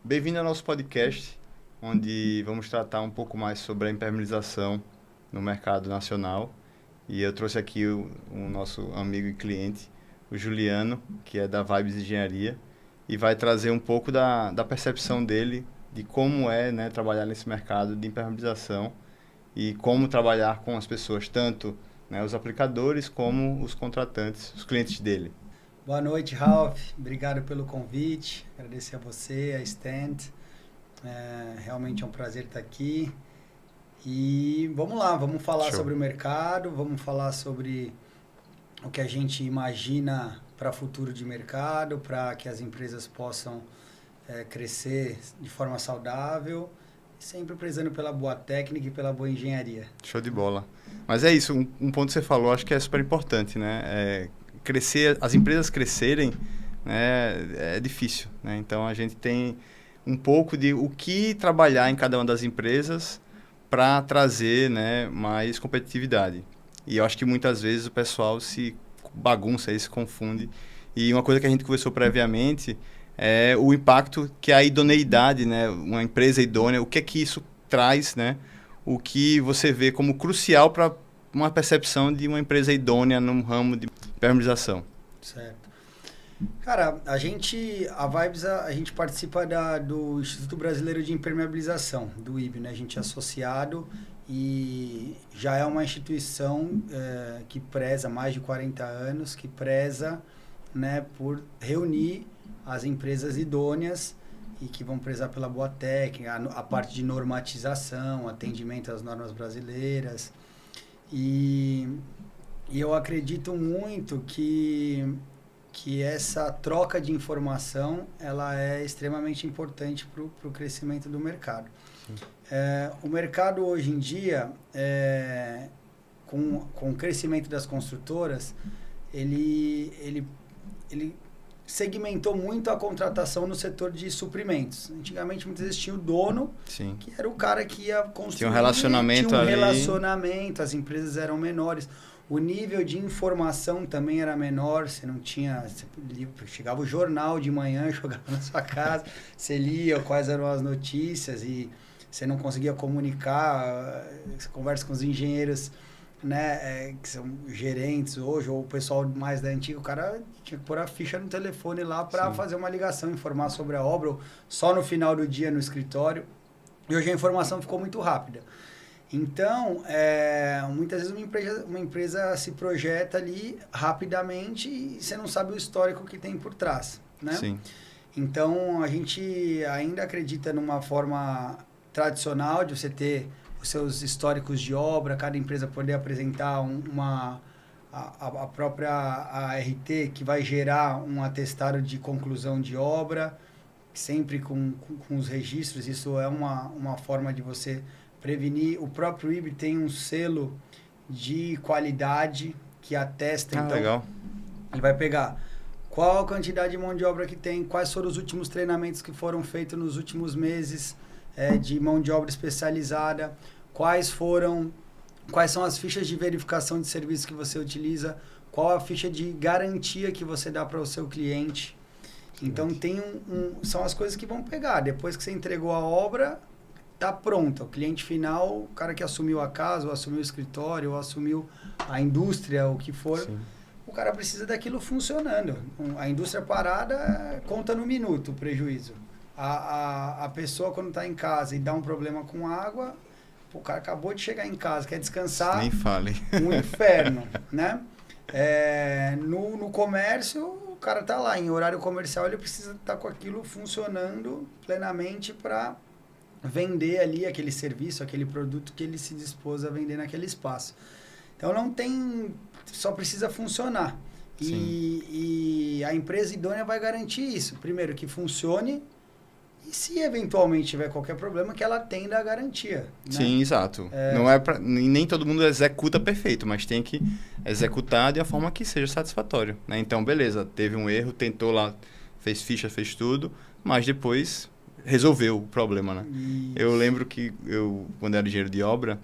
Bem-vindo ao nosso podcast, onde vamos tratar um pouco mais sobre a impermeabilização no mercado nacional. E eu trouxe aqui o nosso amigo e cliente, o Juliano, que é da Vibes Engenharia, e vai trazer um pouco da percepção dele de como é, né, trabalhar nesse mercado de impermeabilização e como trabalhar com as pessoas, tanto, né, os aplicadores como os contratantes, os clientes dele. Boa noite, Ralph. Obrigado pelo convite. Agradecer a você, a Stand. Realmente é um prazer estar aqui. E vamos lá, vamos falar Show. sobre o mercado, vamos falar sobre o que a gente imagina para futuro de mercado, para que as empresas possam crescer de forma saudável, sempre prezando pela boa técnica e pela boa engenharia. Show de bola. Mas é isso, um ponto que você falou, acho que é super importante, né? Crescer, as empresas crescerem, né, é difícil, né? Então a gente tem um pouco de o que trabalhar em cada uma das empresas para trazer, né, mais competitividade. E eu acho que muitas vezes o pessoal se bagunça e se confunde. E uma coisa que a gente conversou previamente é o impacto que a idoneidade, né, uma empresa idônea, o que é que isso traz, né? O que você vê como crucial para uma percepção de uma empresa idônea num ramo de impermeabilização. Certo. Cara, a Vibes, a gente participa do Instituto Brasileiro de Impermeabilização, do IB, né? A gente é associado e já é uma instituição que preza, mais de 40 anos, que preza, né, por reunir as empresas idôneas e que vão prezar pela boa técnica, a parte de normatização, atendimento às normas brasileiras. E eu acredito muito que essa troca de informação ela é extremamente importante para o crescimento do mercado. O mercado hoje em dia, com o crescimento das construtoras, ele segmentou muito a contratação no setor de suprimentos. Antigamente, muitas vezes tinha o dono, Sim. que era o cara que ia construir. Tinha um relacionamento tinha um ali. relacionamento, as empresas eram menores. O nível de informação também era menor, você não tinha... Chegava o jornal de manhã, jogava na sua casa, você lia quais eram as notícias e você não conseguia comunicar, você conversa com os engenheiros, né, que são gerentes hoje, ou o pessoal mais da antiga, o cara tinha que pôr a ficha no telefone lá para fazer uma ligação, informar sobre a obra, ou só no final do dia no escritório. E hoje a informação ficou muito rápida. Então, muitas vezes uma empresa se projeta ali rapidamente e você não sabe o histórico que tem por trás, né? Sim. Então, a gente ainda acredita numa forma tradicional de você ter os seus históricos de obra, cada empresa poder apresentar a própria ART, que vai gerar um atestado de conclusão de obra, sempre com os registros. Isso é uma forma de você prevenir. O próprio IB tem um selo de qualidade que atesta. Então, Legal. ele vai pegar qual a quantidade de mão de obra que tem, quais foram os últimos treinamentos que foram feitos nos últimos meses de mão de obra especializada, quais são as fichas de verificação de serviço que você utiliza, qual a ficha de garantia que você dá para o seu cliente. Então, são as coisas que vão pegar. Depois que você entregou a obra, está pronta. O cliente final, o cara que assumiu a casa, ou assumiu o escritório, ou assumiu a indústria, o que for, Sim. o cara precisa daquilo funcionando. A indústria parada conta no minuto o prejuízo. A pessoa, quando está em casa e dá um problema com água, o cara acabou de chegar em casa, quer descansar. Nem fale. Um inferno, né? No comércio, o cara está lá, em horário comercial, ele precisa estar com aquilo funcionando plenamente para vender ali aquele serviço, aquele produto que ele se dispôs a vender naquele espaço. Então, só precisa funcionar. E a empresa idônea vai garantir isso. Primeiro, que funcione, e se eventualmente tiver qualquer problema, que ela atenda a garantia. Né? Sim, exato. Não nem todo mundo executa perfeito, mas tem que executar de uma forma que seja satisfatório, né? Então, beleza, teve um erro, tentou lá, fez ficha, fez tudo, mas depois resolveu o problema, né? Isso. Eu lembro que quando era engenheiro de obra,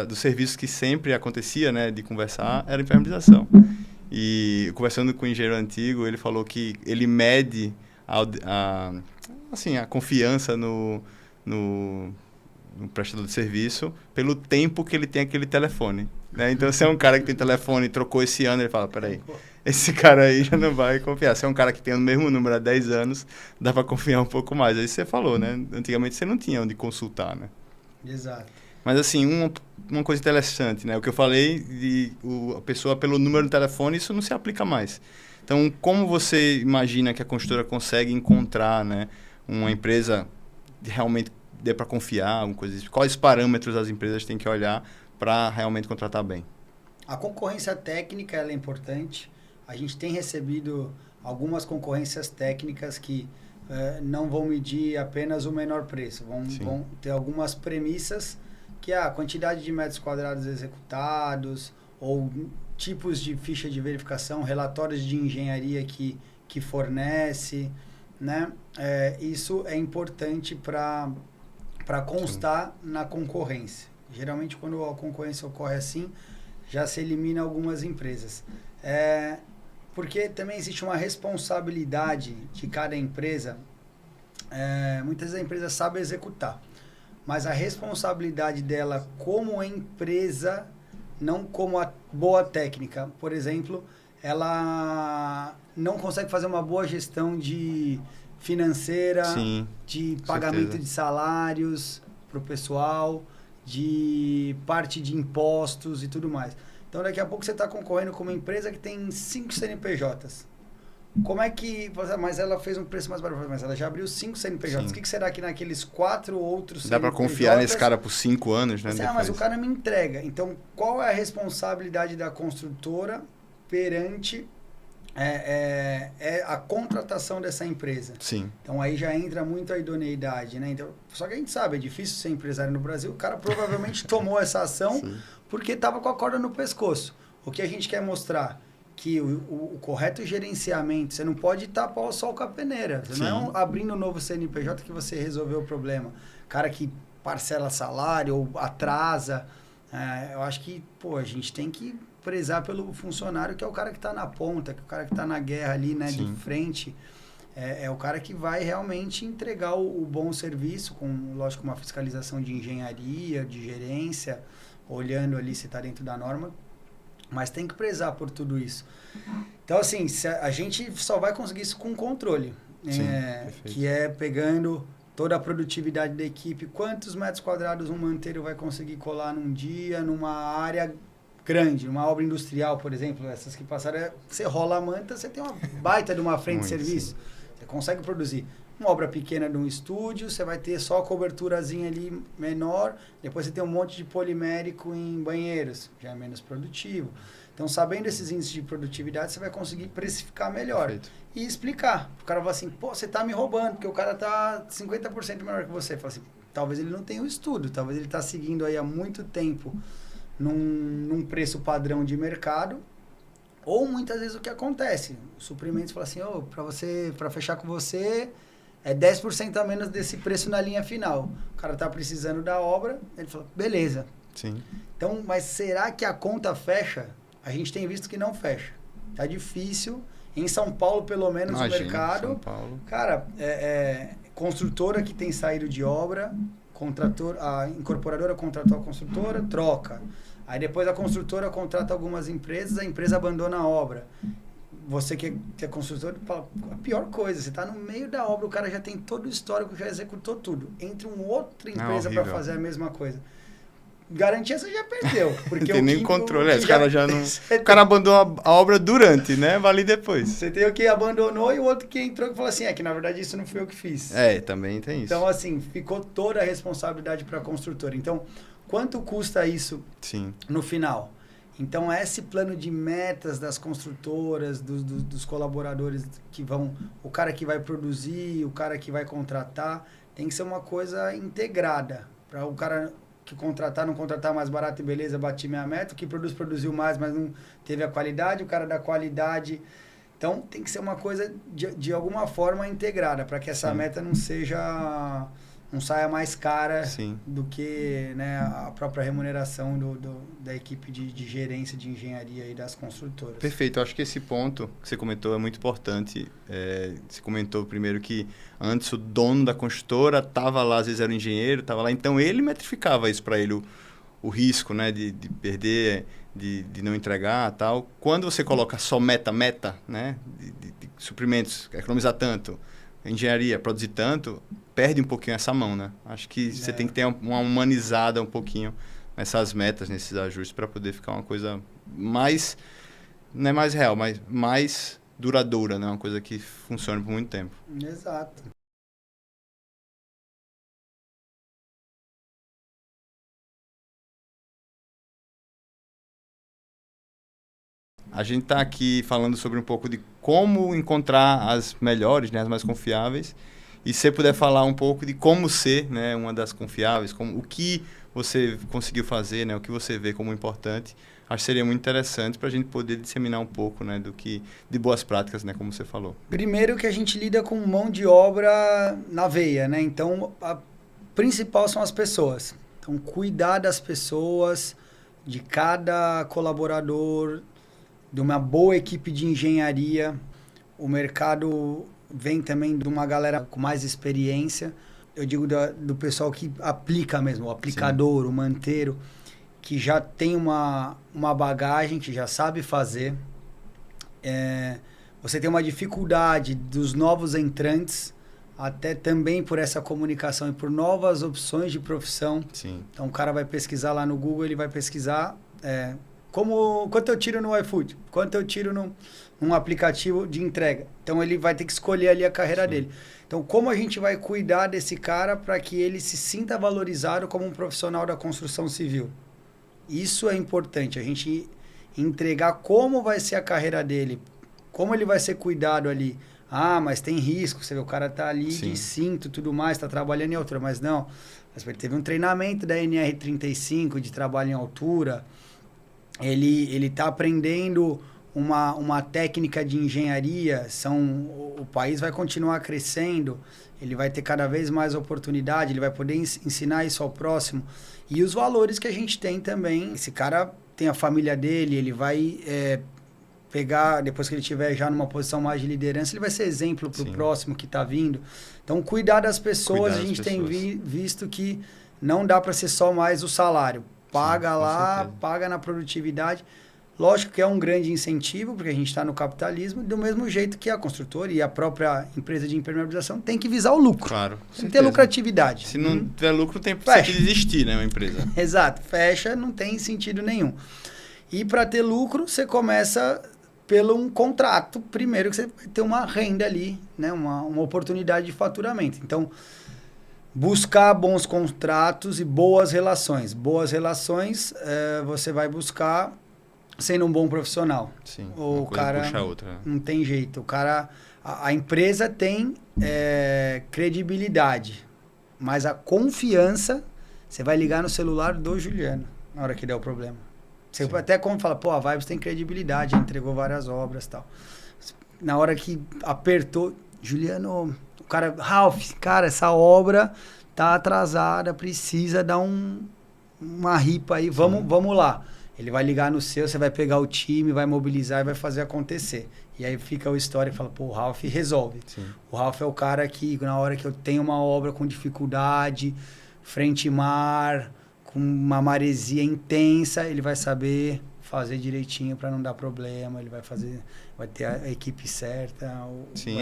dos serviços que sempre acontecia, né, de conversar, era impermeabilização. E conversando com o engenheiro antigo, ele falou que ele mede assim, a confiança no prestador de serviço pelo tempo que ele tem aquele telefone, né? Então, se é um cara que tem telefone e trocou esse ano, ele fala, peraí, esse cara aí já não vai confiar. Se é um cara que tem o mesmo número há 10 anos, dá para confiar um pouco mais. Aí você falou, né? Antigamente você não tinha onde consultar, né? Exato. Mas, assim, uma coisa interessante, né? O que eu falei a pessoa pelo número do telefone, isso não se aplica mais. Então, como você imagina que a construtora consegue encontrar, né, uma empresa que realmente dê para confiar, alguma coisa assim? Quais parâmetros as empresas têm que olhar para realmente contratar bem? A concorrência técnica ela é importante. A gente tem recebido algumas concorrências técnicas que não vão medir apenas o menor preço. Vão ter algumas premissas que é a quantidade de metros quadrados executados ou tipos de ficha de verificação, relatórios de engenharia que fornece, né? Isso é importante para constar na concorrência. Geralmente, quando a concorrência ocorre assim, já se elimina algumas empresas. Porque também existe uma responsabilidade de cada empresa. Muitas vezes a empresa sabe executar, mas a responsabilidade dela como empresa, não como a boa técnica. Por exemplo, ela não consegue fazer uma boa gestão de financeira, Sim, de pagamento de salários para o pessoal, de parte de impostos e tudo mais. Então, daqui a pouco você está concorrendo com uma empresa que tem 5 CNPJs. Como é que... Mas ela fez um preço mais barato, mas ela já abriu 5 CNPJs. Sim. O que será que naqueles 4 outros Dá para confiar nesse cara por 5 anos, né? Mas o cara me entrega. Então, qual é a responsabilidade da construtora perante a contratação dessa empresa? Sim. Então, aí já entra muito a idoneidade, né? Então, só que a gente sabe, é difícil ser empresário no Brasil. O cara provavelmente tomou essa ação porque estava com a corda no pescoço. O que a gente quer mostrar? Que o correto gerenciamento, você não pode tapar só com a peneira. Você não é abrindo um novo CNPJ que você resolveu o problema. Cara que parcela salário ou atrasa. Eu acho que, a gente tem que prezar pelo funcionário, que é o cara que está na ponta, que é o cara que está na guerra ali, né, de frente. É o cara que vai realmente entregar o bom serviço, com, lógico, uma fiscalização de engenharia, de gerência, olhando ali se está dentro da norma. Mas tem que prezar por tudo isso. Então, assim, a gente só vai conseguir isso com controle. Que é pegando toda a produtividade da equipe. Quantos metros quadrados um manteiro vai conseguir colar num dia, numa área grande, numa obra industrial, por exemplo. Essas que passaram, você rola a manta, você tem uma baita de uma frente de serviço. Você consegue produzir. Uma obra pequena de um estúdio, você vai ter só a coberturazinha ali menor, depois você tem um monte de polimérico em banheiros, já é menos produtivo. Então, sabendo esses índices de produtividade, você vai conseguir precificar melhor. Perfeito. E explicar. O cara fala assim, você tá me roubando, porque o cara tá 50% menor que você. Fala assim, talvez ele não tenha o estudo, talvez ele tá seguindo aí há muito tempo num preço padrão de mercado. Ou muitas vezes o que acontece, os suprimentos falam assim, para fechar com você, é 10% a menos desse preço na linha final. O cara tá precisando da obra, ele fala, beleza. Sim. Então, mas será que a conta fecha? A gente tem visto que não fecha. Tá difícil. Em São Paulo, pelo menos, o mercado... São Paulo. Cara, construtora que tem saído de obra, a incorporadora contratou a construtora, troca. Aí depois a construtora contrata algumas empresas, a empresa abandona a obra. Você que é construtor, fala, a pior coisa, você está no meio da obra, o cara já tem todo o histórico, já executou tudo. Entra uma outra empresa para fazer a mesma coisa. Garantia você já perdeu. Porque não tem nem controle. O cara já não... O cara abandonou a obra durante, né? Vale depois. Você tem o que abandonou e o outro que entrou e falou assim, que na verdade isso não foi eu que fiz. Também tem isso. Então, assim, ficou toda a responsabilidade para a construtora. Então, quanto custa isso no final? Então, esse plano de metas das construtoras, dos colaboradores que vão... O cara que vai produzir, o cara que vai contratar, tem que ser uma coisa integrada. Para o cara que não contratar mais barato e beleza, bati minha meta. O que produziu mais, mas não teve a qualidade. O cara da qualidade... Então, tem que ser uma coisa, de alguma forma, integrada, para que essa meta não seja não saia mais cara Sim. do que, né, a própria remuneração da equipe de gerência de engenharia e das construtoras. Perfeito, eu acho que esse ponto que você comentou é muito importante. Você comentou primeiro que antes o dono da construtora estava lá, às vezes era o engenheiro, estava lá, então ele metrificava isso para ele, o risco, né, de perder, de não entregar tal. Quando você coloca só meta, né, de suprimentos, economizar tanto, engenharia, produzir tanto, perde um pouquinho essa mão, né? Acho que você tem que ter uma humanizada um pouquinho nessas metas, nesses ajustes, para poder ficar uma coisa mais, não é mais real, mas mais duradoura, né? Uma coisa que funcione por muito tempo. Exato. A gente está aqui falando sobre um pouco de como encontrar as melhores, né, as mais confiáveis. E se você puder falar um pouco de como ser, né, uma das confiáveis, o que você conseguiu fazer, né, o que você vê como importante, acho que seria muito interessante para a gente poder disseminar um pouco, né, de boas práticas, né, como você falou. Primeiro que a gente lida com mão de obra na veia, né? Então, a principal são as pessoas. Então, cuidar das pessoas, de cada colaborador, de uma boa equipe de engenharia. O mercado vem também de uma galera com mais experiência. Eu digo do pessoal que aplica mesmo, o aplicador, o manteiro, que já tem uma bagagem, que já sabe fazer. Você tem uma dificuldade dos novos entrantes, até também por essa comunicação e por novas opções de profissão. Sim. Então, o cara vai pesquisar lá no Google, ele vai pesquisar quanto eu tiro no iFood, quanto eu tiro num aplicativo de entrega. Então, ele vai ter que escolher ali a carreira dele. Então, como a gente vai cuidar desse cara para que ele se sinta valorizado como um profissional da construção civil? Isso é importante, a gente entregar como vai ser a carreira dele, como ele vai ser cuidado ali. Ah, mas tem risco, você vê, o cara tá ali de cinto e tudo mais, tá trabalhando em altura, mas não. Mas ele teve um treinamento da NR35 de trabalho em altura, ele tá aprendendo uma técnica de engenharia, o país vai continuar crescendo, ele vai ter cada vez mais oportunidade, ele vai poder ensinar isso ao próximo. E os valores que a gente tem também. Esse cara tem a família dele, ele vai pegar, depois que ele estiver já numa posição mais de liderança, ele vai ser exemplo para o próximo que está vindo. Então, cuidar das pessoas, a gente tem visto que não dá para ser só mais o salário. Paga lá, paga na produtividade. Lógico que é um grande incentivo, porque a gente está no capitalismo, do mesmo jeito que a construtora e a própria empresa de impermeabilização tem que visar o lucro. Claro. Tem que ter lucratividade. Se não tiver lucro, tem que desistir, né, uma empresa. Exato. Fecha, não tem sentido nenhum. E para ter lucro, você começa pelo um contrato, primeiro que você vai ter uma renda ali, né, uma oportunidade de faturamento. Então, buscar bons contratos e boas relações. Boas relações você vai buscar sendo um bom profissional. Sim, o cara puxa a outra. Não tem jeito. O cara, a empresa tem credibilidade, mas a confiança, você vai ligar no celular do Juliano na hora que der o problema. Você até como fala, pô, a Vibes tem credibilidade, entregou várias obras e tal. Na hora que apertou, Juliano, o cara, Ralph, cara, essa obra tá atrasada, precisa dar uma ripa aí, vamos lá. Ele vai ligar no seu, você vai pegar o time, vai mobilizar e vai fazer acontecer. E aí fica o história e fala, pô, o Ralph resolve. Sim. O Ralph é o cara que, na hora que eu tenho uma obra com dificuldade, frente mar, com uma maresia intensa, ele vai saber fazer direitinho para não dar problema, ele vai ter a equipe certa. Sim,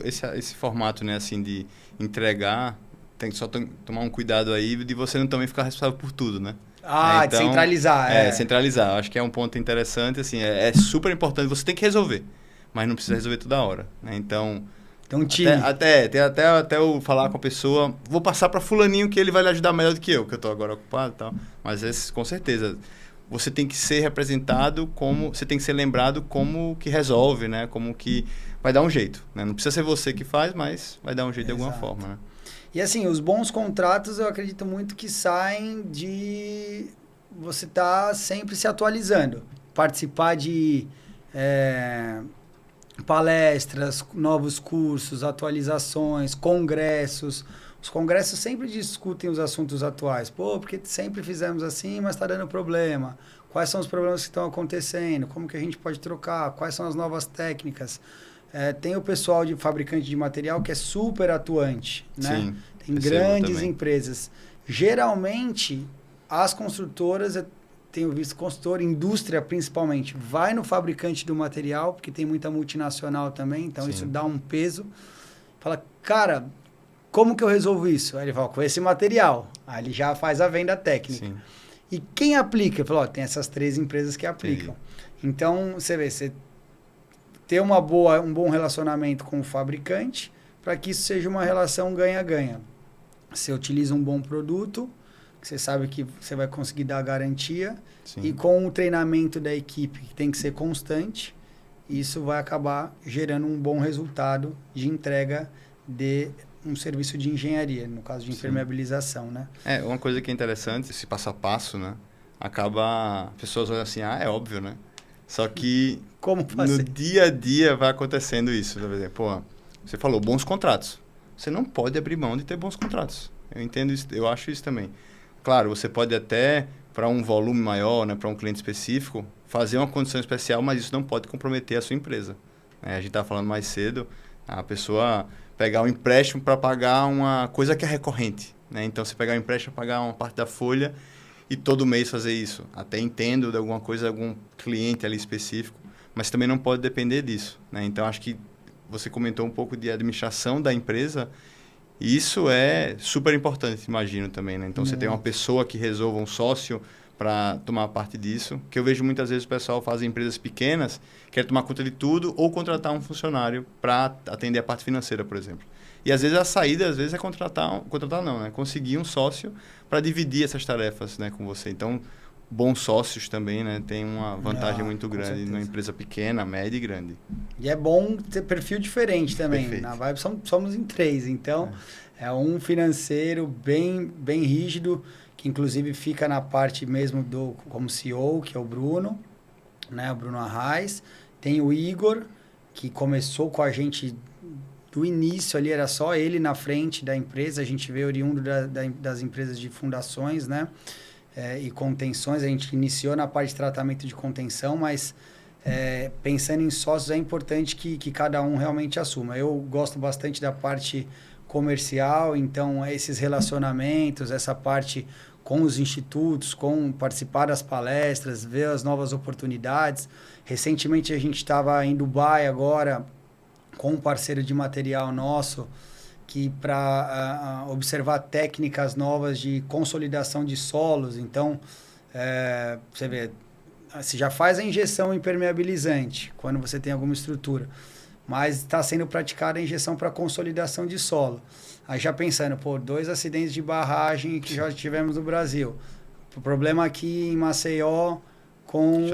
esse formato, né, assim, de entregar, tem que só tomar um cuidado aí de você não também ficar responsável por tudo, né? Então, de centralizar. Centralizar. Acho que é um ponto interessante, assim, é super importante, você tem que resolver, mas não precisa resolver toda hora, né? Então, tem um time. Até eu falar com a pessoa, vou passar para fulaninho que ele vai lhe ajudar melhor do que eu tô agora ocupado e tal. Mas com certeza, você tem que ser representado você tem que ser lembrado como que resolve, né? Como que vai dar um jeito, né? Não precisa ser você que faz, mas vai dar um jeito de alguma forma, né? E assim, os bons contratos eu acredito muito que saem de você estar sempre se atualizando. Participar de palestras, novos cursos, atualizações, congressos. Os congressos sempre discutem os assuntos atuais. Pô, porque sempre fizemos assim, mas está dando problema. Quais são os problemas que estão acontecendo? Como que a gente pode trocar? Quais são as novas técnicas? Tem o pessoal de fabricante de material que é super atuante, né? Sim, tem grandes empresas. Geralmente, as construtoras, eu tenho visto consultor, indústria principalmente, vai no fabricante do material, porque tem muita multinacional também, então isso dá um peso. Fala, cara, como que eu resolvo isso? Aí ele fala, com esse material. Aí ele já faz a venda técnica. Sim. E quem aplica? Ele fala, tem essas 3 empresas que aplicam. Então, você vê, você ter um bom relacionamento com o fabricante para que isso seja uma relação ganha-ganha. Você utiliza um bom produto, você sabe que você vai conseguir dar a garantia, e com o treinamento da equipe, que tem que ser constante, isso vai acabar gerando um bom resultado de entrega de um serviço de engenharia, no caso de impermeabilização, né? Uma coisa que é interessante, esse passo a passo, né? Acaba, as pessoas olham assim, é óbvio, né? Só que como fazer? No dia a dia vai acontecendo isso. Por exemplo, pô, você falou bons contratos. Você não pode abrir mão de ter bons contratos. Eu entendo isso, eu acho isso também. Claro, você pode até, para um volume maior, né, para um cliente específico, fazer uma condição especial, mas isso não pode comprometer a sua empresa. A gente estava falando mais cedo, a pessoa pegar um empréstimo para pagar uma coisa que é recorrente. Né? Então, você pegar um empréstimo para pagar uma parte da folha e todo mês fazer isso. Até entendo de alguma coisa, algum cliente ali específico, mas também não pode depender disso. Né? Então, acho que você comentou um pouco de administração da empresa, e isso é super importante, imagino também. Né? Então, você tem uma pessoa que resolva, um sócio, para tomar parte disso, que eu vejo muitas vezes o pessoal faz empresas pequenas, quer tomar conta de tudo ou contratar um funcionário para atender a parte financeira, por exemplo. E às vezes a saída é contratar não, né? Conseguir um sócio para dividir essas tarefas, né, com você. Então, bons sócios também, né, tem uma vantagem muito grande numa empresa pequena, média e grande. E é bom ter perfil diferente também. Perfeito. Na Vibe somos em 3, então é um financeiro bem rígido, que inclusive fica na parte mesmo como CEO, que é o Bruno, né, o Bruno Arraes. Tem o Igor, que começou com a gente do início ali, era só ele na frente da empresa. A gente veio oriundo das empresas de fundações, né, e contenções. A gente iniciou na parte de tratamento de contenção, mas pensando em sócios é importante que cada um realmente assuma. Eu gosto bastante da parte comercial, então esses relacionamentos, essa parte com os institutos, com participar das palestras, ver as novas oportunidades. Recentemente a gente estava em Dubai agora com um parceiro de material nosso, que para observar técnicas novas de consolidação de solos. Então, você vê, você já faz a injeção impermeabilizante quando você tem alguma estrutura, mas está sendo praticada a injeção para consolidação de solo. Aí já pensando, 2 acidentes de barragem que já tivemos no Brasil. O problema aqui em Maceió com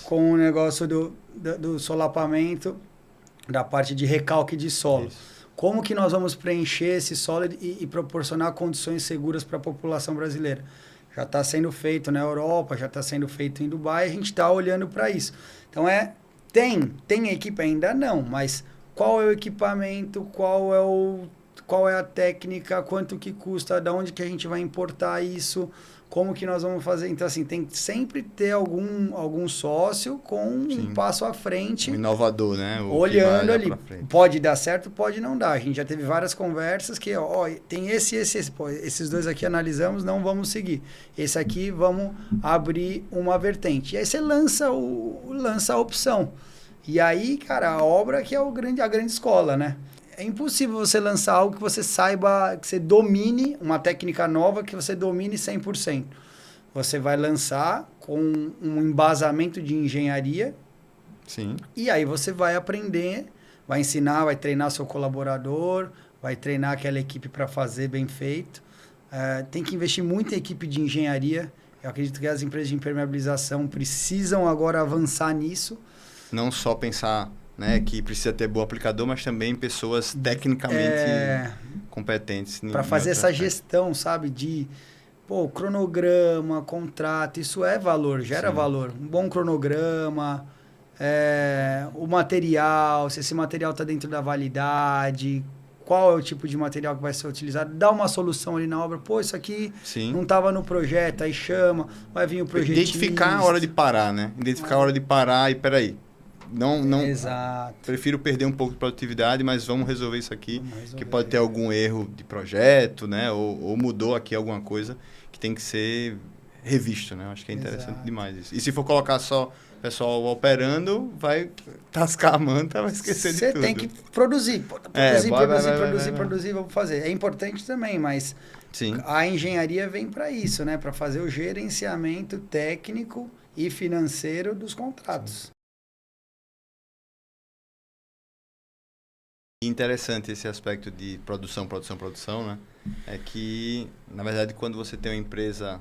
o negócio do solapamento da parte de recalque de solo. Isso. Como que nós vamos preencher esse solo e proporcionar condições seguras para a população brasileira? Já está sendo feito na Europa, já está sendo feito em Dubai, a gente está olhando para isso. Então, tem equipe ainda? Não, mas qual é o equipamento, qual é a técnica, quanto que custa, de onde que a gente vai importar isso, como que nós vamos fazer. Então, assim, tem que sempre ter algum sócio com um passo à frente. Um inovador, né? Olhando ali. Pode dar certo, pode não dar. A gente já teve várias conversas que, tem esse. Pô, esses 2 aqui analisamos, não vamos seguir. Esse aqui, vamos abrir uma vertente. E aí você lança a opção. E aí, cara, a obra que é a grande escola, né? É impossível você lançar algo que você saiba, que você domine, uma técnica nova que você domine 100%. Você vai lançar com um embasamento de engenharia. Sim. E aí você vai aprender, vai ensinar, vai treinar seu colaborador, vai treinar aquela equipe para fazer bem feito. Tem que investir muito em equipe de engenharia. Eu acredito que as empresas de impermeabilização precisam agora avançar nisso. Não só pensar, né, que precisa ter bom aplicador, mas também pessoas tecnicamente competentes. Para fazer essa gestão, sabe, de cronograma, contrato, isso é valor, gera valor. Um bom cronograma, o material, se esse material está dentro da validade, qual é o tipo de material que vai ser utilizado, dá uma solução ali na obra, pô, isso aqui não estava no projeto, aí chama, vai vir o projetista. Identificar a hora de parar, né? Identificar a hora de parar e peraí. Não, Exato. Prefiro perder um pouco de produtividade, mas vamos resolver isso aqui, que pode ter algum erro de projeto, né? Ou mudou aqui alguma coisa que tem que ser revisto, né? Eu acho que é interessante demais isso. E se for colocar só o pessoal operando, vai tascar a manta, vai esquecer de tudo. Você tem que produzir, produzir, vamos fazer. É importante também, mas sim, a engenharia vem para isso, né? Para fazer o gerenciamento técnico e financeiro dos contratos. Sim. Interessante esse aspecto de produção, né? É que, na verdade, quando você tem uma empresa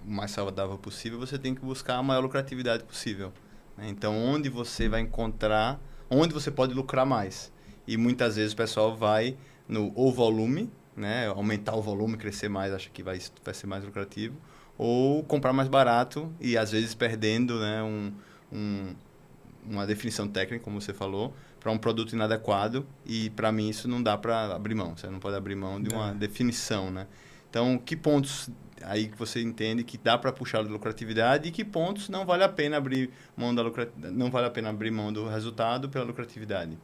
o mais saudável possível, você tem que buscar a maior lucratividade possível, né? Então, onde você vai encontrar, onde você pode lucrar mais. E muitas vezes o pessoal vai no ou volume, né? Aumentar o volume, crescer mais, acha que vai ser mais lucrativo, ou comprar mais barato e, às vezes, perdendo, né? Uma definição técnica, como você falou, para um produto inadequado, e para mim isso não dá para abrir mão. Você não pode abrir mão de uma definição, né? Então, que pontos aí que você entende que dá para puxar a lucratividade e que pontos não vale a pena abrir mão não vale a pena abrir mão do resultado pela lucratividade?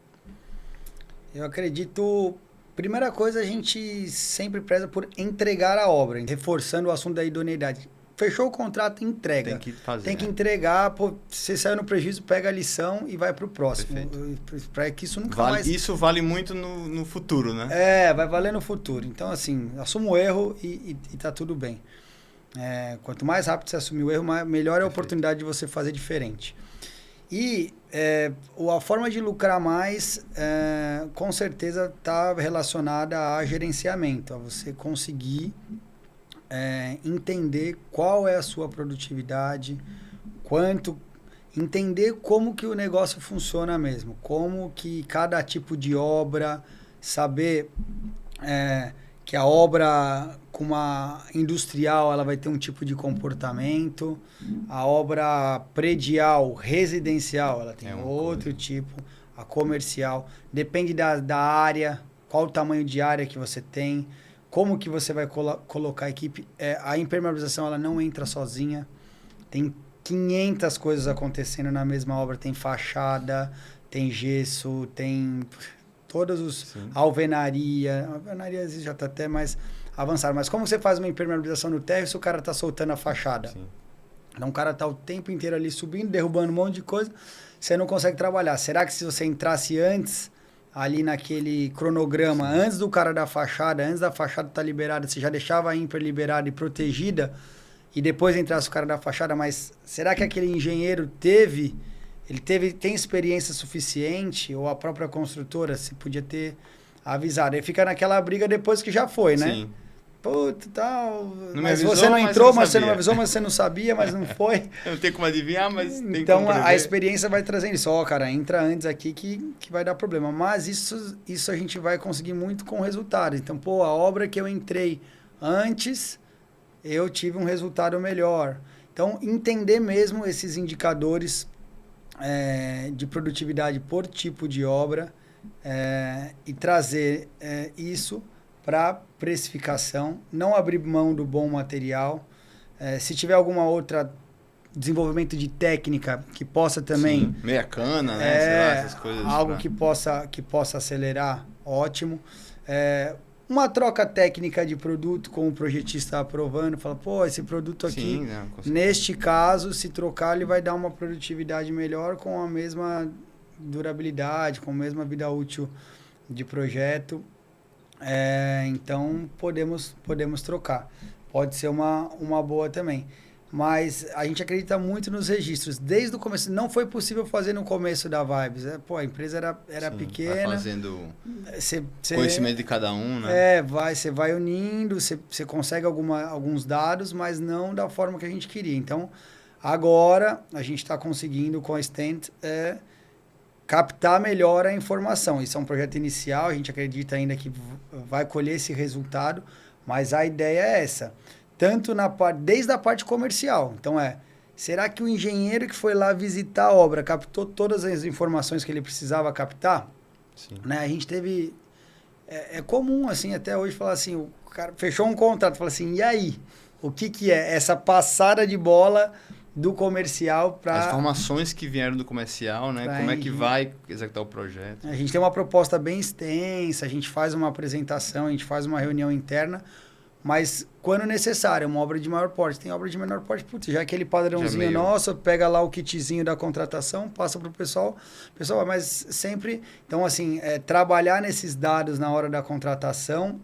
Eu acredito, primeira coisa, a gente sempre preza por entregar a obra, reforçando o assunto da idoneidade. Fechou o contrato, entrega. Tem que fazer. Tem que entregar, pô, você saiu no prejuízo, pega a lição e vai para o próximo. Para que isso nunca mais... Isso vale muito no futuro, né? Vai valer no futuro. Então, assim, assuma o erro e tá tudo bem. Quanto mais rápido você assumir o erro, melhor é a oportunidade de você fazer diferente. E a forma de lucrar mais, com certeza, está relacionada a gerenciamento, a você conseguir... entender qual é a sua produtividade, entender como que o negócio funciona mesmo, como que cada tipo de obra, saber que a obra com uma industrial ela vai ter um tipo de comportamento, a obra predial, residencial, ela tem outro tipo, a comercial, depende da área, qual o tamanho de área que você tem, como que você vai colocar a equipe. A impermeabilização ela não entra sozinha. Tem 500 coisas acontecendo na mesma obra. Tem fachada, tem gesso, tem todos os... Sim. Alvenaria. A alvenaria já está até mais avançada. Mas como você faz uma impermeabilização no térreo se o cara está soltando a fachada? Sim. Então o cara está o tempo inteiro ali subindo, derrubando um monte de coisa. Você não consegue trabalhar. Será que se você entrasse antes... ali naquele cronograma, sim, antes do cara da fachada, antes da fachada estar liberada, você já deixava a ímper liberada e protegida, e depois entrasse o cara da fachada, mas será que aquele engenheiro tem experiência suficiente, ou a própria construtora se podia ter avisado? Aí fica naquela briga depois que já foi, né? Sim. Puta, tal. Mas você não entrou, mas você não avisou, mas você não sabia, mas não foi. Eu não tenho como adivinhar, mas tem então como a experiência vai trazendo isso. Cara, entra antes aqui que vai dar problema. Mas isso a gente vai conseguir muito com o resultado. Então, a obra que eu entrei antes, eu tive um resultado melhor. Então, entender mesmo esses indicadores de produtividade por tipo de obra e trazer isso para precificação, não abrir mão do bom material. Se tiver alguma outra desenvolvimento de técnica que possa também... Sim, meia cana, né? Sei lá, essas coisas. Algo que possa acelerar, ótimo. Uma troca técnica de produto com o projetista aprovando, fala, esse produto aqui, sim, neste caso, se trocar, ele vai dar uma produtividade melhor com a mesma durabilidade, com a mesma vida útil de projeto. Então, podemos trocar. Pode ser uma boa também. Mas a gente acredita muito nos registros. Desde o começo, não foi possível fazer no começo da Vibes. A empresa era sim, pequena. Vai fazendo conhecimento de cada um, né? Você vai unindo, você consegue alguns dados, mas não da forma que a gente queria. Então, agora, a gente está conseguindo com a Stent captar melhor a informação. Isso é um projeto inicial, a gente acredita ainda que vai colher esse resultado, mas a ideia é essa. Tanto desde a parte comercial. Então, será que o engenheiro que foi lá visitar a obra captou todas as informações que ele precisava captar? Sim. Né? A gente teve é comum, assim, até hoje, falar assim, o cara fechou um contrato, fala assim, e aí? O que é essa passada de bola do comercial para... As informações que vieram do comercial, né? Como é que vai executar o projeto. A gente tem uma proposta bem extensa, a gente faz uma apresentação, a gente faz uma reunião interna, mas quando necessário, uma obra de maior porte. Tem obra de menor porte, putz, já aquele padrãozinho nosso, pega lá o kitzinho da contratação, passa para o pessoal, mas sempre... Então, assim, trabalhar nesses dados na hora da contratação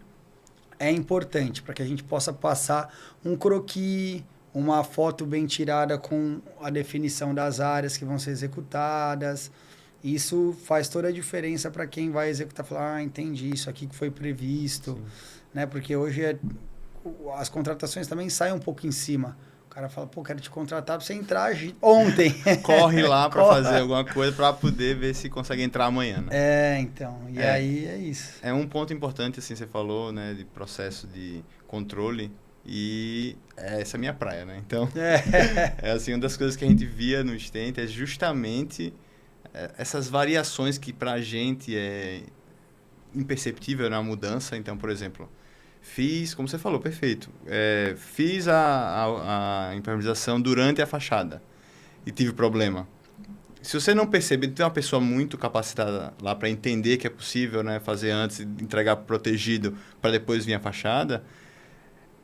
é importante, para que a gente possa passar um croquis, uma foto bem tirada com a definição das áreas que vão ser executadas. Isso faz toda a diferença para quem vai executar, falar, entendi, isso aqui que foi previsto, né? Porque hoje as contratações também saem um pouco em cima. O cara fala, pô, quero te contratar para você entrar ontem. Corre lá para fazer alguma coisa para poder ver se consegue entrar amanhã, né? Então, e aí é isso. É um ponto importante, assim, você falou, né, de processo de controle. E essa é a minha praia, né? Então, assim, uma das coisas que a gente via no Stent é justamente essas variações que pra gente é imperceptível na mudança. Então, por exemplo, fiz, como você falou, perfeito, fiz a impermeabilização durante a fachada e tive problema. Se você não perceber, tem uma pessoa muito capacitada lá para entender que é possível, né, fazer antes, entregar protegido para depois vir a fachada.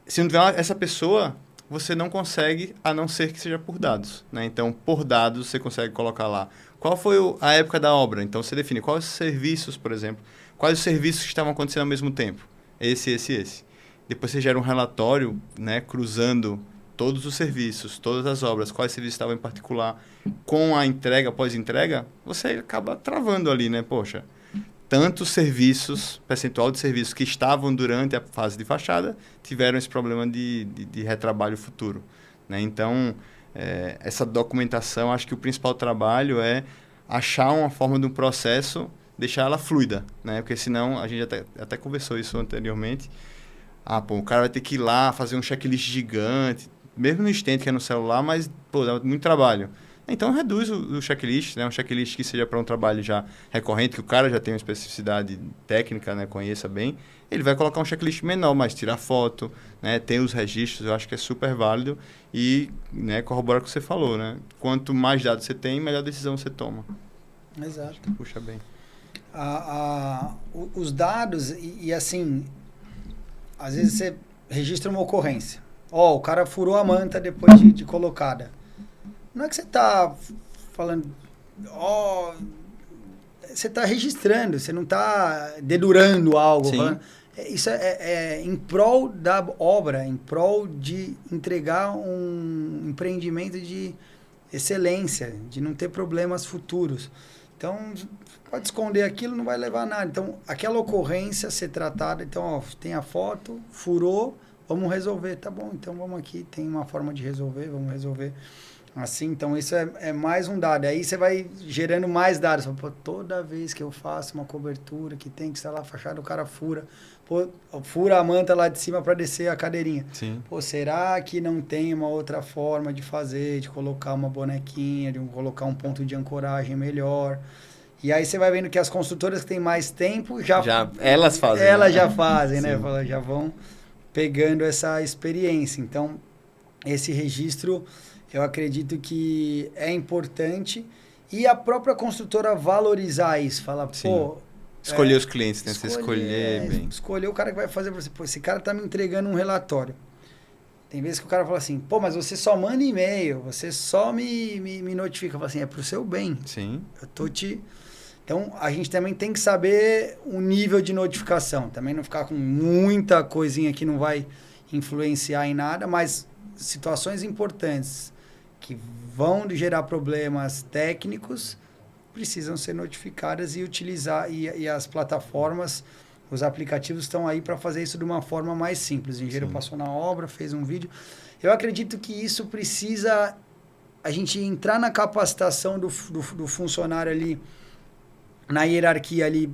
Se não tiver essa pessoa, você não consegue, a não ser que seja por dados, né? Então, por dados, você consegue colocar lá qual foi a época da obra. Então, você define quais os serviços, por exemplo, quais os serviços que estavam acontecendo ao mesmo tempo. Esse. Depois, você gera um relatório, né, cruzando todos os serviços, todas as obras, quais serviços estavam em particular, com a entrega, pós-entrega, você acaba travando ali, né? Poxa, tantos serviços, percentual de serviços que estavam durante a fase de fachada, tiveram esse problema de retrabalho futuro, né? Então, essa documentação, acho que o principal trabalho é achar uma forma de um processo, deixar ela fluida, né? Porque senão, a gente até conversou isso anteriormente, o cara vai ter que ir lá, fazer um checklist gigante, mesmo no Stent, que é no celular, mas, dá muito trabalho. Então, reduz o checklist, né? Um checklist que seja para um trabalho já recorrente, que o cara já tem uma especificidade técnica, né? Conheça bem. Ele vai colocar um checklist menor, mas tirar foto, né? Tem os registros, eu acho que é super válido e, né, corrobora o que você falou, né? Quanto mais dados você tem, melhor decisão você toma. Exato. Puxa bem. Os dados, e assim, às vezes você registra uma ocorrência. O cara furou a manta depois de colocada. Não é que você está falando, você está registrando, você não está dedurando algo. Falando, isso é em prol da obra, em prol de entregar um empreendimento de excelência, de não ter problemas futuros. Então, pode esconder aquilo, não vai levar a nada. Então, aquela ocorrência ser tratada, então, tem a foto, furou, vamos resolver. Tá bom, então vamos aqui, tem uma forma de resolver, vamos resolver. Assim, então isso é mais um dado. Aí você vai gerando mais dados. Pô, toda vez que eu faço uma cobertura que tem que estar lá fachada, o cara fura. Pô, fura a manta lá de cima para descer a cadeirinha. Sim. Pô, será que não tem uma outra forma de fazer, de colocar uma bonequinha, de colocar um ponto de ancoragem melhor? E aí você vai vendo que as construtoras que têm mais tempo já elas fazem. Elas já fazem, né? Já vão pegando essa experiência. Então, esse registro, eu acredito que é importante, e a própria construtora valorizar isso, falar, pô... Escolher os clientes, né? Você escolher bem. Escolher o cara que vai fazer pra você. Pô, esse cara tá me entregando um relatório. Tem vezes que o cara fala assim, pô, mas você só manda e-mail, você só me notifica. Eu falo assim, é pro seu bem. Sim. Eu tô te... Então, a gente também tem que saber o nível de notificação. Também não ficar com muita coisinha que não vai influenciar em nada, mas situações importantes que vão gerar problemas técnicos precisam ser notificadas e utilizar, e as plataformas, os aplicativos estão aí para fazer isso de uma forma mais simples. O engenheiro passou na obra, fez um vídeo. Eu acredito que isso precisa a gente entrar na capacitação do funcionário ali, na hierarquia ali,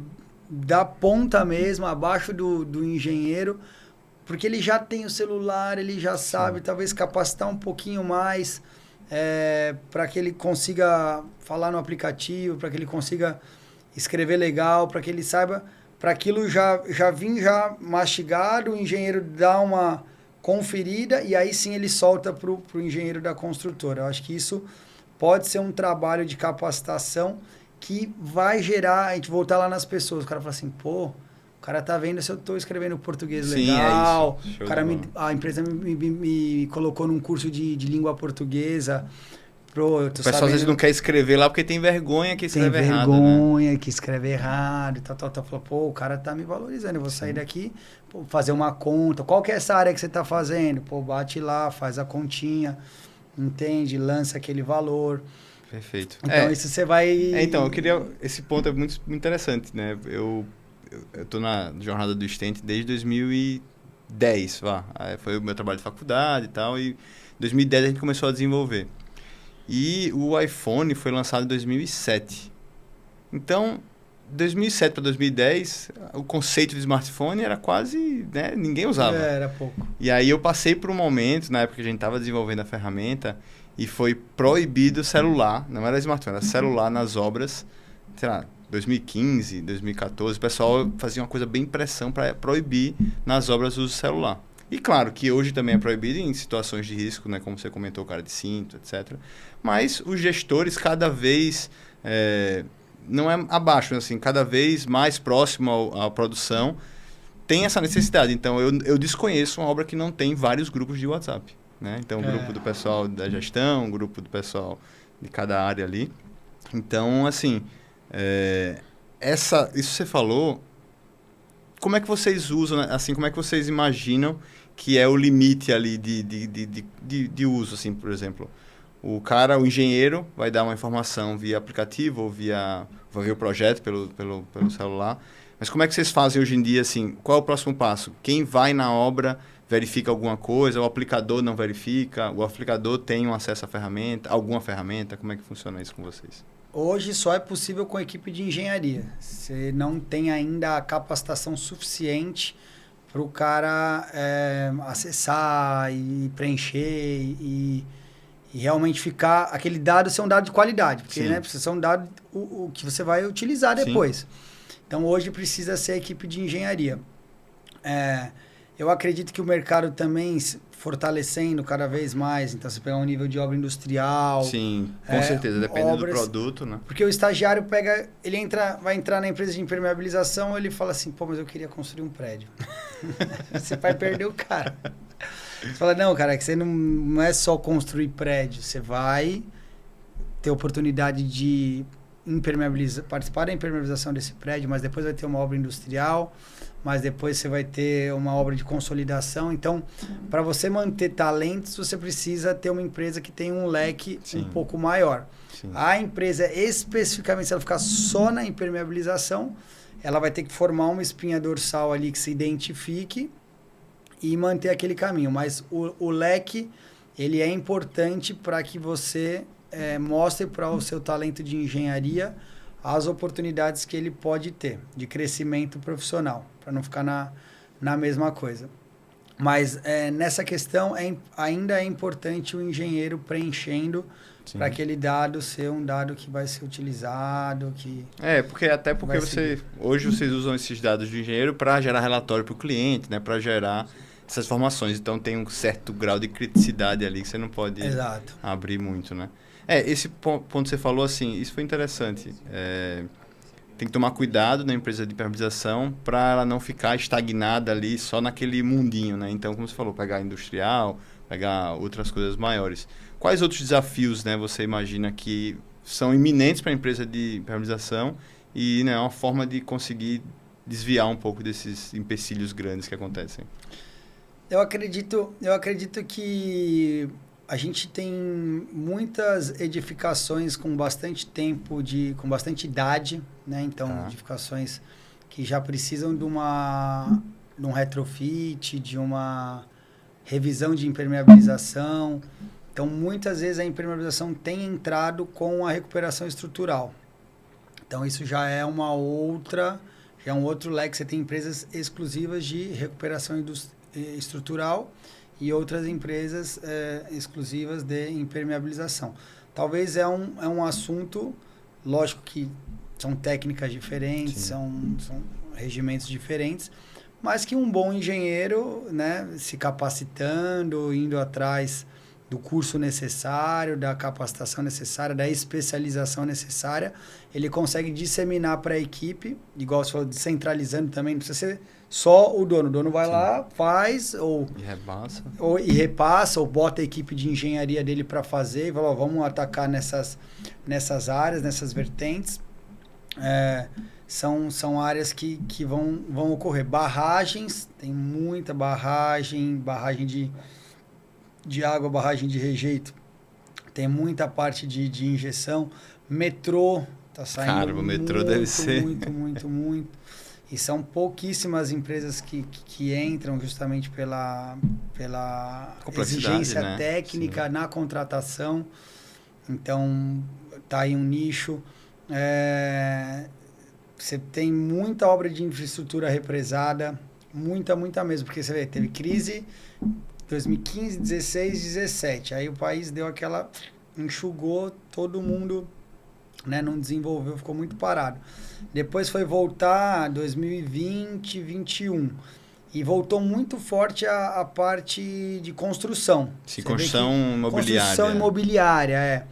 da ponta mesmo, abaixo do engenheiro, porque ele já tem o celular, ele já sabe, talvez capacitar um pouquinho mais, para que ele consiga falar no aplicativo, para que ele consiga escrever legal, para que ele saiba, para aquilo já vir já mastigado, o engenheiro dá uma conferida e aí sim ele solta para o engenheiro da construtora. Eu acho que isso pode ser um trabalho de capacitação que vai gerar, a gente voltar lá nas pessoas. O cara fala assim, pô, o cara tá vendo se eu tô escrevendo português legal. É isso. O cara a empresa me colocou num curso de língua portuguesa. O pessoal às vezes não quer escrever lá porque tem vergonha que escreve errado. Tem vergonha que escreve errado e tal. Falou, pô, o cara tá me valorizando. Eu vou sair daqui, pô, fazer uma conta. Qual que é essa área que você tá fazendo? Pô, bate lá, faz a continha, entende? Lança aquele valor. Perfeito. Então, isso você vai... Então, eu queria... Esse ponto é muito interessante, né? Eu tô na jornada do Stent desde 2010, foi o meu trabalho de faculdade e tal, e em 2010 a gente começou a desenvolver. E o iPhone foi lançado em 2007. Então, 2007 para 2010, o conceito de smartphone era quase... Né, ninguém usava. Era pouco. E aí eu passei por um momento, na época que a gente estava desenvolvendo a ferramenta, e foi proibido celular, não era smartphone, era celular nas obras, sei lá, 2015, 2014, o pessoal fazia uma coisa bem pressão para proibir nas obras o uso de celular. E claro que hoje também é proibido em situações de risco, né, como você comentou, cara de cinto, etc. Mas os gestores cada vez, não é abaixo, assim, cada vez mais próximo à produção, tem essa necessidade. Então eu desconheço uma obra que não tem vários grupos de WhatsApp. Né? Então, grupo do pessoal da gestão, grupo do pessoal de cada área ali. Então, assim, isso você falou, como é que vocês usam, assim, como é que vocês imaginam que é o limite ali de uso, assim, por exemplo? O engenheiro vai dar uma informação via aplicativo ou vai ver o projeto pelo celular. Mas como é que vocês fazem hoje em dia, assim, qual é o próximo passo? Quem vai na obra verifica alguma coisa, o aplicador não verifica, o aplicador tem um acesso à ferramenta, alguma ferramenta, como é que funciona isso com vocês? Hoje só é possível com a equipe de engenharia. Você não tem ainda a capacitação suficiente para o cara acessar e preencher e realmente ficar... Aquele dado ser um dado de qualidade, porque precisa ser um dado o que você vai utilizar depois. Sim. Então, hoje precisa ser a equipe de engenharia. Eu acredito que o mercado também fortalecendo cada vez mais. Então, você pegar um nível de obra industrial. Sim, com certeza. Depende do produto, né? Porque o estagiário vai entrar na empresa de impermeabilização, ele fala assim, pô, mas eu queria construir um prédio. Você vai perder o cara. Você fala, não, cara, que você não é só construir prédio. Você vai ter oportunidade de participar da impermeabilização desse prédio, mas depois vai ter uma obra industrial, mas depois você vai ter uma obra de consolidação. Então, para você manter talentos, você precisa ter uma empresa que tem um leque um pouco maior. Sim. A empresa, especificamente, se ela ficar só na impermeabilização, ela vai ter que formar uma espinha dorsal ali que se identifique e manter aquele caminho. Mas o leque, ele é importante para que você mostre para o seu talento de engenharia as oportunidades que ele pode ter de crescimento profissional, para não ficar na mesma coisa. Mas nessa questão ainda é importante o engenheiro preenchendo para aquele dado ser um dado que vai ser utilizado, porque hoje vocês usam esses dados do engenheiro para gerar relatório para o cliente, né, para gerar essas informações. Então tem um certo grau de criticidade ali que você não pode abrir muito, né? Esse ponto que você falou, assim, isso foi interessante. Tem que tomar cuidado na empresa de impermeabilização para ela não ficar estagnada ali só naquele mundinho, né? Então, como você falou, pegar industrial, pegar outras coisas maiores. Quais outros desafios, né, você imagina que são iminentes para a empresa de impermeabilização e, né, uma forma de conseguir desviar um pouco desses empecilhos grandes que acontecem? Eu acredito que a gente tem muitas edificações com bastante tempo, com bastante idade, né? Então, edificações que já precisam de um retrofit, de uma revisão de impermeabilização. Então, muitas vezes a impermeabilização tem entrado com a recuperação estrutural. Então, isso já é um outro leque. Você tem empresas exclusivas de recuperação estrutural e outras empresas exclusivas de impermeabilização. Talvez é um assunto, lógico que são técnicas diferentes, são regimentos diferentes, mas que um bom engenheiro, né, se capacitando, indo atrás do curso necessário, da capacitação necessária, da especialização necessária, ele consegue disseminar para a equipe, igual você falou, descentralizando também, não precisa ser só o dono vai lá, faz, e repassa, ou bota a equipe de engenharia dele para fazer, e fala, ó, vamos atacar nessas áreas, nessas vertentes. São áreas que vão ocorrer. Barragens, tem muita barragem de água, barragem de rejeito, tem muita parte de injeção. Metrô, tá saindo. Cara, o metrô deve ser. Muito. E são pouquíssimas empresas que entram justamente pela exigência, né, técnica, sim, na contratação. Então, tá aí um nicho. Você tem muita obra de infraestrutura represada, muita mesmo, porque você vê, teve crise 2015, 16, 17. Aí o país deu aquela... enxugou, todo mundo, né, não desenvolveu, ficou muito parado. Depois foi voltar 2020, 21. E voltou muito forte a parte de construção. Sim, construção imobiliária. Construção imobiliária,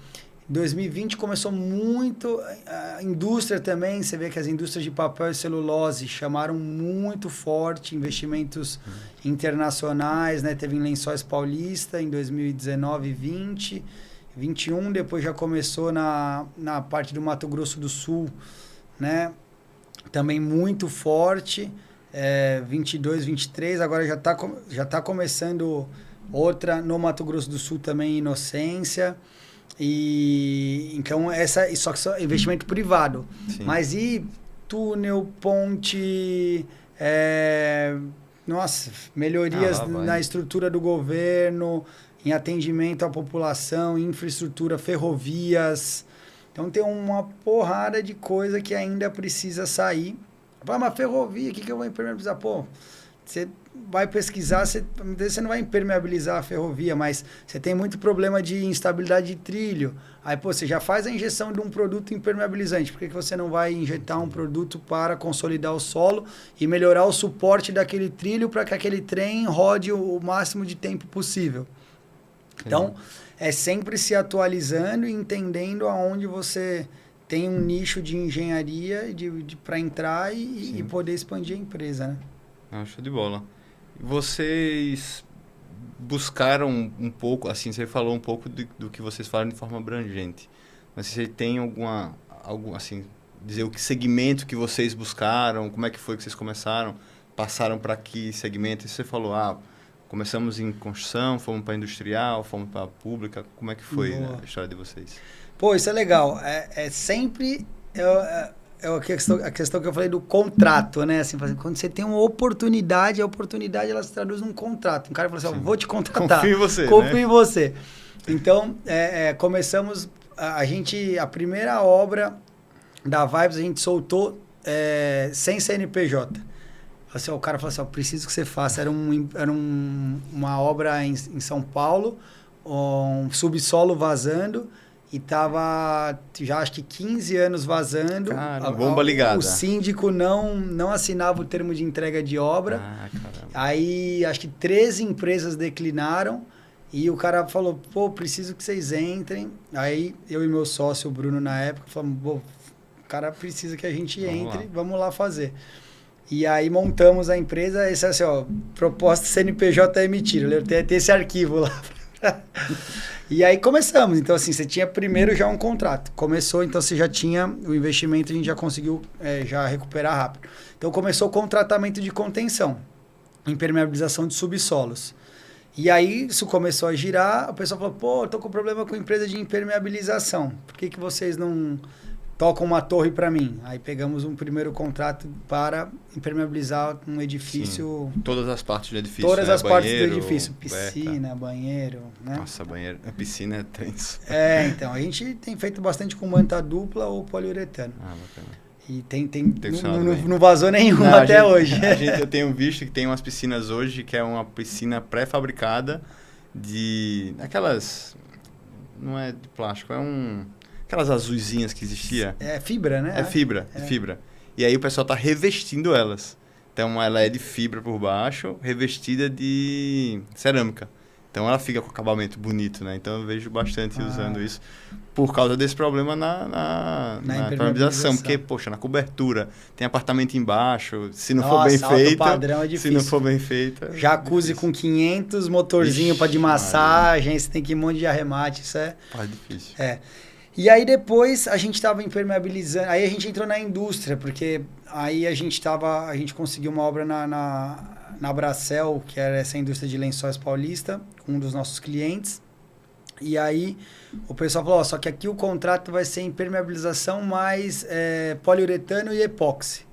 2020 começou muito, a indústria também, você vê que as indústrias de papel e celulose chamaram muito forte, investimentos internacionais, né? Teve em Lençóis Paulista em 2019 e 20, 21, depois já começou na parte do Mato Grosso do Sul, né? Também muito forte, 22, 23, agora já tá começando outra no Mato Grosso do Sul também, Inocência. E então só que é investimento privado. Sim. Mas e túnel, ponte, melhorias na estrutura do governo, em atendimento à população, infraestrutura, ferrovias. Então tem uma porrada de coisa que ainda precisa sair. Mas ferrovia, o que eu vou impermeabilizar? Pô, você vai pesquisar, você não vai impermeabilizar a ferrovia, mas você tem muito problema de instabilidade de trilho. Aí, pô, você já faz a injeção de um produto impermeabilizante. Por que você não vai injetar um produto para consolidar o solo e melhorar o suporte daquele trilho para que aquele trem rode o máximo de tempo possível? Então, é sempre se atualizando e entendendo aonde você tem um nicho de engenharia para entrar e poder expandir a empresa, né? Show de bola. Vocês buscaram um pouco, assim, você falou um pouco do que vocês falam de forma abrangente, mas você tem algo assim, dizer o que segmento que vocês buscaram, como é que foi que vocês começaram, passaram para que segmento? E você falou, começamos em construção, fomos para industrial, fomos para pública, como é que foi, né, a história de vocês? Pô, isso é legal, sempre... a questão que eu falei do contrato, né? Assim, quando você tem uma oportunidade, a oportunidade ela se traduz num contrato. Um cara fala assim, vou te contratar. Confio em você, Confio em você. Então, começamos... A primeira obra da Vibes a gente soltou sem CNPJ. Assim, o cara falou assim, preciso que você faça. Era uma obra em São Paulo, um subsolo vazando... E tava já acho que 15 anos vazando. Cara, bomba ligada. O síndico não assinava o termo de entrega de obra. Aí acho que 13 empresas declinaram. E o cara falou, pô, preciso que vocês entrem. Aí eu e meu sócio, o Bruno, na época, falamos, pô, o cara precisa que a gente entre, vamos lá fazer. E aí montamos a empresa, esse assim, proposta CNPJ emitida. Eu tenho esse arquivo lá. E aí começamos, então assim, você tinha primeiro já um contrato, começou, então você já tinha o investimento, a gente já conseguiu já recuperar rápido. Então começou com o tratamento de contenção, impermeabilização de subsolos. E aí isso começou a girar, o pessoal falou, pô, eu tô com problema com empresa de impermeabilização, por que vocês não tocam uma torre para mim? Aí pegamos um primeiro contrato para impermeabilizar um edifício... Sim, todas as partes do edifício. Todas as partes do edifício. Piscina, banheiro, né? Nossa, banheiro. A piscina é tenso. Então, a gente tem feito bastante com manta dupla ou poliuretano. Bacana. E não vazou nenhuma até hoje. Eu tenho visto que tem umas piscinas hoje que é uma piscina pré-fabricada de... Aquelas... Não é de plástico, aquelas azuisinhas que existia. É fibra, né? É fibra, de fibra. E aí o pessoal tá revestindo elas. Então ela é de fibra por baixo, revestida de cerâmica. Então ela fica com acabamento bonito, né? Então eu vejo bastante usando isso por causa desse problema na impermeabilização. Porque, poxa, na cobertura, tem apartamento embaixo, se não for bem feita... padrão é difícil. Se não for bem feita... Jacuzzi com 500, motorzinho para de massagem, você tem que ir um monte de arremate, isso é... É difícil. E aí depois a gente estava impermeabilizando, aí a gente entrou na indústria, porque aí a gente conseguiu uma obra na Bracel, que era essa indústria de lençóis paulista, com um dos nossos clientes. E aí o pessoal falou, só que aqui o contrato vai ser impermeabilização mais poliuretano e epóxi.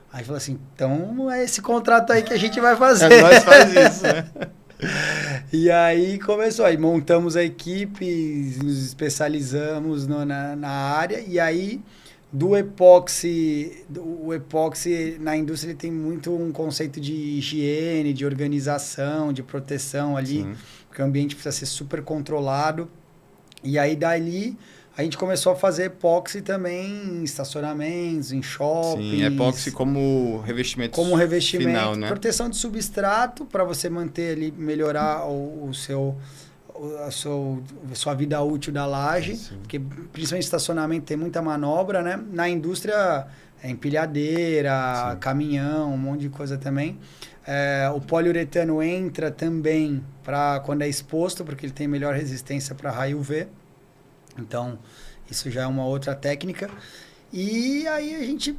Aí falou assim, então é esse contrato aí que a gente vai fazer. Nós faz isso, né? E aí começou, aí montamos a equipe, nos especializamos na área, e aí o epóxi na indústria ele tem muito um conceito de higiene, de organização, de proteção ali, Sim. porque o ambiente precisa ser super controlado. E aí dali a gente começou a fazer epóxi também em estacionamentos, em shoppings. Sim, epóxi como revestimento final, né? Proteção de substrato para você manter ali, melhorar a sua vida útil da laje, porque principalmente estacionamento tem muita manobra, né? Na indústria é empilhadeira, caminhão, um monte de coisa também. O poliuretano entra também para quando é exposto, porque ele tem melhor resistência para raio UV. Então, isso já é uma outra técnica. E aí a gente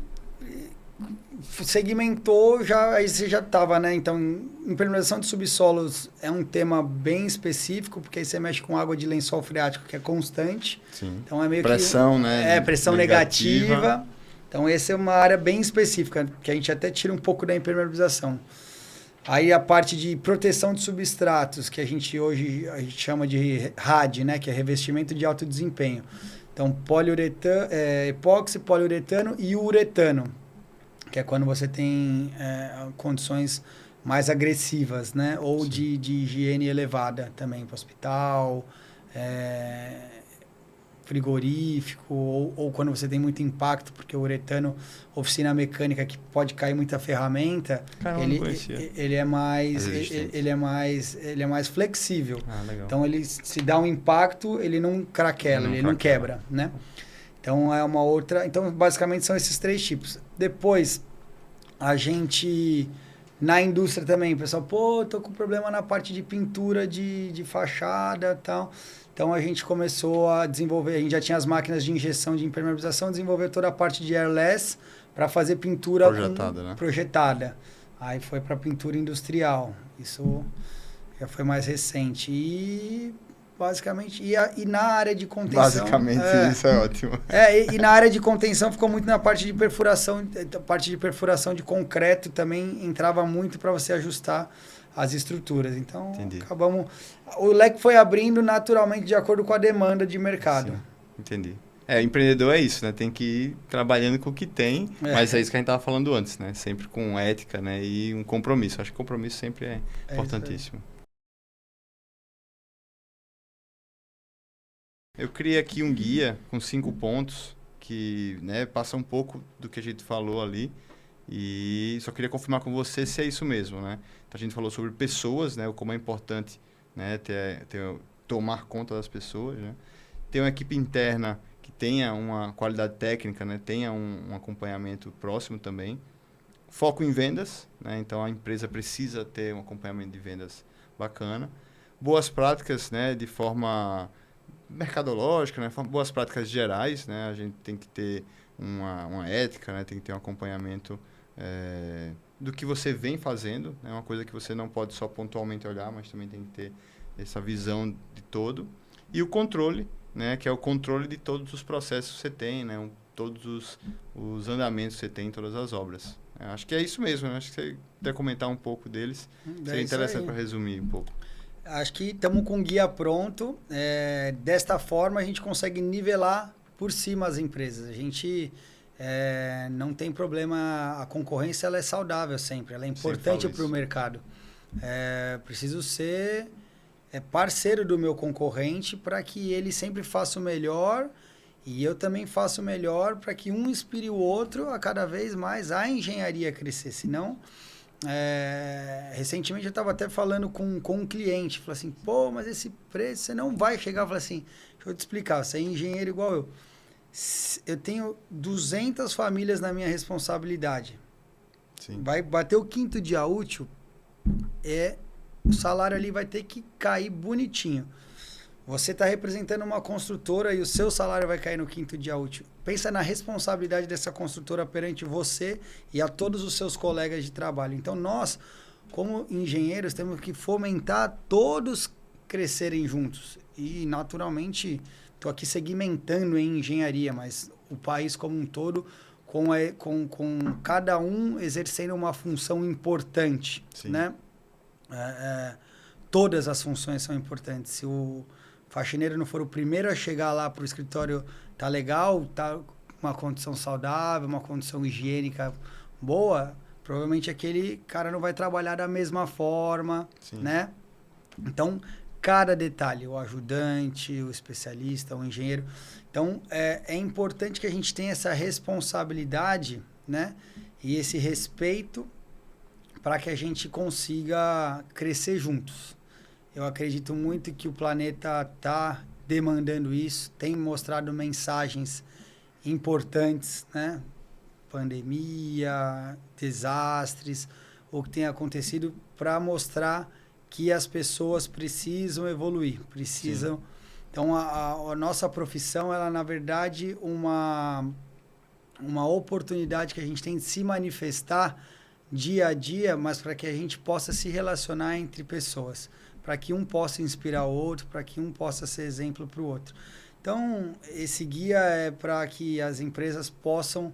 segmentou, aí você já estava, né? Então, impermeabilização de subsolos é um tema bem específico, porque aí você mexe com água de lençol freático, que é constante. Sim. Então, é meio pressão, né? Pressão negativa. Então, essa é uma área bem específica, que a gente até tira um pouco da impermeabilização. Aí a parte de proteção de substratos, que a gente chama de RAD, né? Que é revestimento de alto desempenho. Então, epóxi, poliuretano e uretano, que é quando você tem condições mais agressivas, né? Ou de higiene elevada também, para hospital, frigorífico, ou quando você tem muito impacto, porque o uretano, oficina mecânica, que pode cair muita ferramenta, ele é mais flexível. Legal. Então, ele se dá um impacto, ele não craquela, ele não quebra, né? Então, é uma outra... Então, basicamente, são esses 3 tipos. Depois, a gente... Na indústria também, o pessoal, tô com problema na parte de pintura de fachada e tal. Então, a gente começou a desenvolver, a gente já tinha as máquinas de injeção de impermeabilização, desenvolver toda a parte de airless para fazer pintura projetada. Aí foi para pintura industrial. Isso já foi mais recente. E, basicamente, e na área de contenção... Basicamente, isso é ótimo. E na área de contenção ficou muito na parte de perfuração. A parte de perfuração de concreto também entrava muito para você ajustar as estruturas. Então, acabamos... O leque foi abrindo naturalmente de acordo com a demanda de mercado. Sim, entendi. Empreendedor é isso, né? Tem que ir trabalhando com o que tem, mas é isso que a gente estava falando antes, né? Sempre com ética, né? E um compromisso. Acho que o compromisso sempre é importantíssimo. Eu criei aqui um guia com 5 pontos que, né, passa um pouco do que a gente falou ali. E só queria confirmar com você se é isso mesmo, né? Então, a gente falou sobre pessoas, né? Como é importante, né? Tomar conta das pessoas, né? Ter uma equipe interna que tenha uma qualidade técnica, né? Tenha um acompanhamento próximo também. Foco em vendas, né? Então, a empresa precisa ter um acompanhamento de vendas bacana. Boas práticas, né? De forma mercadológica, né? Boas práticas gerais, né? A gente tem que ter uma ética, né? Tem que ter um acompanhamento do que você vem fazendo, é, né? Uma coisa que você não pode só pontualmente olhar, mas também tem que ter essa visão de todo. E o controle, né? Que é o controle de todos os processos que você tem, né? Todos os andamentos que você tem em todas as obras. Acho que é isso mesmo, né? Acho que você quer comentar um pouco deles. Seria interessante para resumir um pouco. Acho que estamos com o guia pronto. Desta forma, a gente consegue nivelar por cima as empresas. A gente não tem problema, a concorrência ela é saudável sempre, ela é importante para o mercado. Preciso ser parceiro do meu concorrente para que ele sempre faça o melhor E eu também faço o melhor para que um inspire o outro a cada vez mais a engenharia crescer. Senão, recentemente eu estava até falando com um cliente, falou assim, pô, mas esse preço você não vai chegar. Eu falei assim, deixa eu te explicar, você é engenheiro igual eu. Eu tenho 200 famílias na minha responsabilidade. Sim. Vai bater o 5º dia útil, o salário ali vai ter que cair bonitinho. Você está representando uma construtora e o seu salário vai cair no 5º dia útil. Pensa na responsabilidade dessa construtora perante você e a todos os seus colegas de trabalho. Então, nós, como engenheiros, temos que fomentar todos crescerem juntos. E, naturalmente, estou aqui segmentando em engenharia, mas o país como um todo, com cada um exercendo uma função importante. Sim. Né? Todas as funções são importantes. Se o faxineiro não for o primeiro a chegar lá para o escritório, tá legal, tá uma condição saudável, uma condição higiênica boa, provavelmente aquele cara não vai trabalhar da mesma forma, Sim. Né? Então, cada detalhe, o ajudante, o especialista, o engenheiro. Então, é importante que a gente tenha essa responsabilidade, né? E esse respeito para que a gente consiga crescer juntos. Eu acredito muito que o planeta está demandando isso, tem mostrado mensagens importantes, né? Pandemia, desastres, o que tem acontecido para mostrar que as pessoas precisam evoluir, precisam... Sim. Então, a nossa profissão, ela, na verdade, uma oportunidade que a gente tem de se manifestar dia a dia, mas para que a gente possa se relacionar entre pessoas, para que um possa inspirar o outro, para que um possa ser exemplo para o outro. Então, esse guia é para que as empresas possam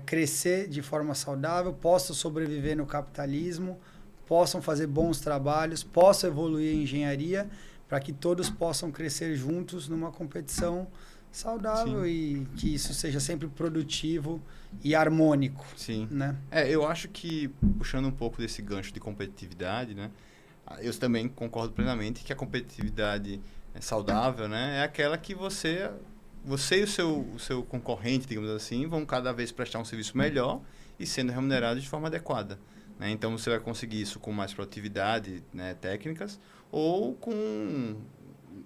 crescer de forma saudável, possam sobreviver no capitalismo, possam fazer bons trabalhos, possam evoluir em engenharia, para que todos possam crescer juntos numa competição saudável. Sim. E que isso seja sempre produtivo e harmônico. Sim. Né? Eu acho que, puxando um pouco desse gancho de competitividade, né, eu também concordo plenamente que a competitividade saudável, né, é aquela que você e o seu concorrente, digamos assim, vão cada vez prestar um serviço melhor e sendo remunerados de forma adequada. Né? Então, você vai conseguir isso com mais produtividade, né, técnicas, ou com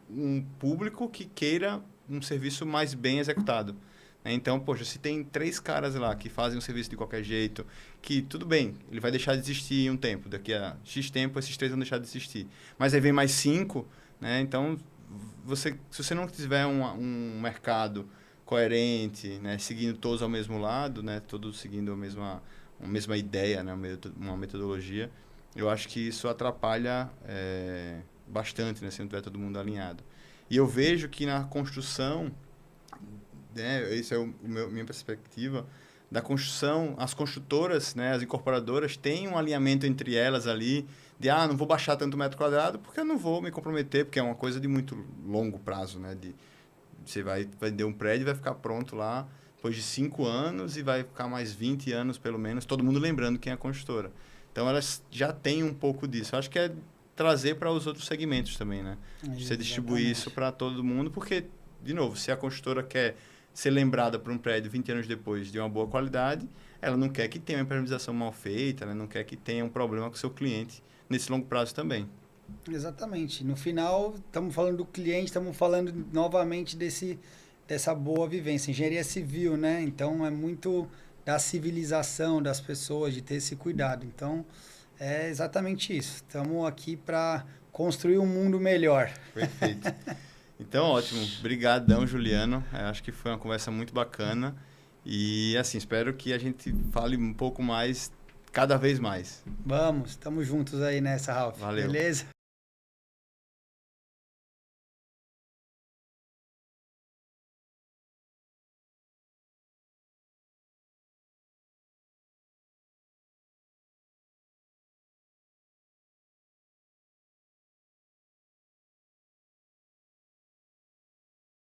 um público que queira um serviço mais bem executado. Então, poxa, se tem 3 caras lá que fazem um serviço de qualquer jeito, que tudo bem, ele vai deixar de existir um tempo, daqui a X tempo esses 3 vão deixar de existir. Mas aí vem mais 5, né? Então, se você não tiver um mercado coerente, né? Seguindo todos ao mesmo lado, né? Todos seguindo a mesma ideia, né? Uma metodologia, eu acho que isso atrapalha bastante, né? Se não tiver todo mundo alinhado. E eu vejo que na construção, né, essa é minha perspectiva, da construção, as construtoras, né, as incorporadoras têm um alinhamento entre elas ali, de não vou baixar tanto metro quadrado porque eu não vou me comprometer, porque é uma coisa de muito longo prazo, né? Você vai vender um prédio e vai ficar pronto lá depois de 5 anos e vai ficar mais 20 anos pelo menos, todo mundo lembrando quem é a construtora. Então elas já têm um pouco disso. Eu acho que é trazer para os outros segmentos também, né? Você distribuir isso para todo mundo, porque, de novo, se a construtora quer ser lembrada por um prédio 20 anos depois de uma boa qualidade, ela não quer que tenha uma impermeabilização mal feita, ela não quer que tenha um problema com o seu cliente nesse longo prazo também. Exatamente. No final, estamos falando do cliente, estamos falando novamente dessa boa vivência. Engenharia civil, né? Então, é muito da civilização das pessoas, de ter esse cuidado. Então, é exatamente isso. Estamos aqui para construir um mundo melhor. Perfeito. Então, ótimo. Obrigadão, Juliano. Acho que foi uma conversa muito bacana. E, assim, espero que a gente fale um pouco mais, cada vez mais. Vamos, estamos juntos aí nessa, Ralf. Valeu. Beleza?